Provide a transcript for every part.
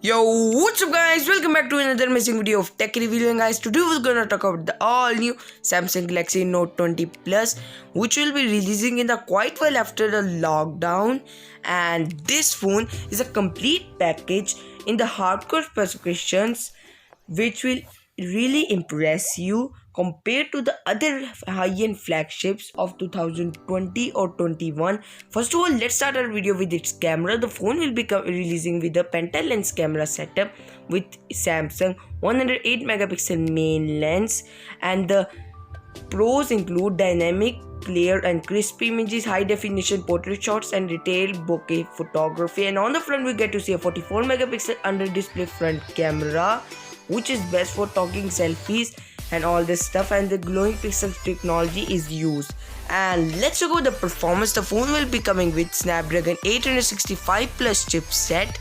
Yo, what's up guys, welcome back to another amazing video of tech review. And guys, today we're gonna talk about the all new Samsung Galaxy Note 20 Plus, which will be releasing in the quite well after the lockdown. And this phone is a complete package in the hardcore specifications, which will really impress you compared to the other high-end flagships of 2020 or 21. First of all, let's start our video with its camera. The phone will be releasing with a pental lens camera setup with Samsung 108 megapixel main lens, and the pros include dynamic, clear and crisp images, high definition portrait shots and detailed bokeh photography. And on the front we get to see a 44 megapixel under display front camera, which is best for talking selfies and all this stuff, and the glowing pixel technology is used. And let's go the performance. The phone will be coming with SnapDragon 865 plus chipset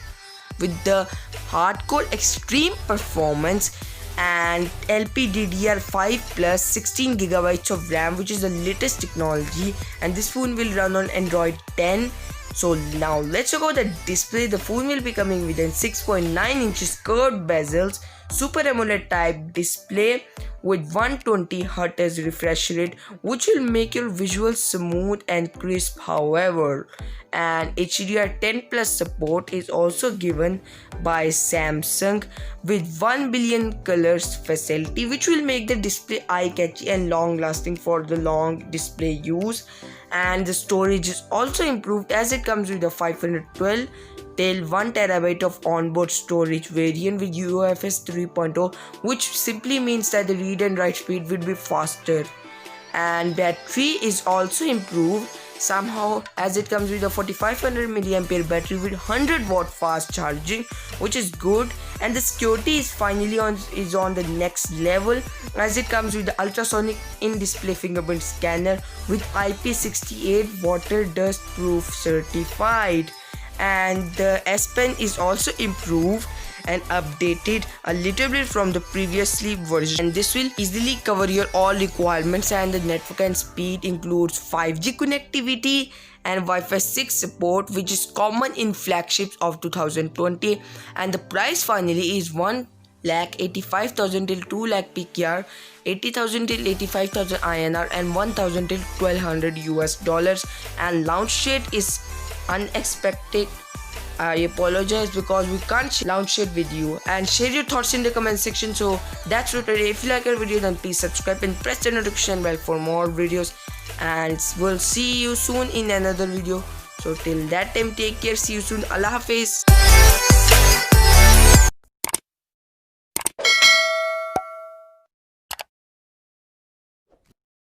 with the hardcore extreme performance and LPDDR5 plus 16 gigabytes of RAM, which is the latest technology, and this phone will run on Android 10. So now let's check out the display. The phone will be coming with a 6.9 inches curved bezels, Super AMOLED type display with 120 Hz refresh rate, which will make your visuals smooth and crisp. However, and HDR10 plus support is also given by Samsung with 1 billion colors facility, which will make the display eye-catchy and long-lasting for the long display use. And the storage is also improved, as it comes with a 512 till 1TB of onboard storage variant with UFS 3.0, which simply means that the read and write speed will be faster. And battery is also improved somehow, as it comes with a 4500 mAh battery with 100 watt fast charging, which is good. And the security is finally on the next level, as it comes with the ultrasonic in-display fingerprint scanner with IP68 water dust proof certified. And the S Pen is also improved and updated a little bit from the previously version, and this will easily cover your all requirements. And the network and speed includes 5G connectivity and Wi-Fi 6 support, which is common in flagships of 2020. And the price finally is 1,85,000 till 2,00,000 PKR, 80,000 till 85,000 INR, and 1,000 till $1,200. And launch date is unexpected. I apologize because we can't launch it with you. And share your thoughts in the comment section. So that's it today. If you like our video, then please subscribe and press the notification bell for more videos, and we'll see you soon in another video. So till that time, take care, see you soon. Allah Hafiz.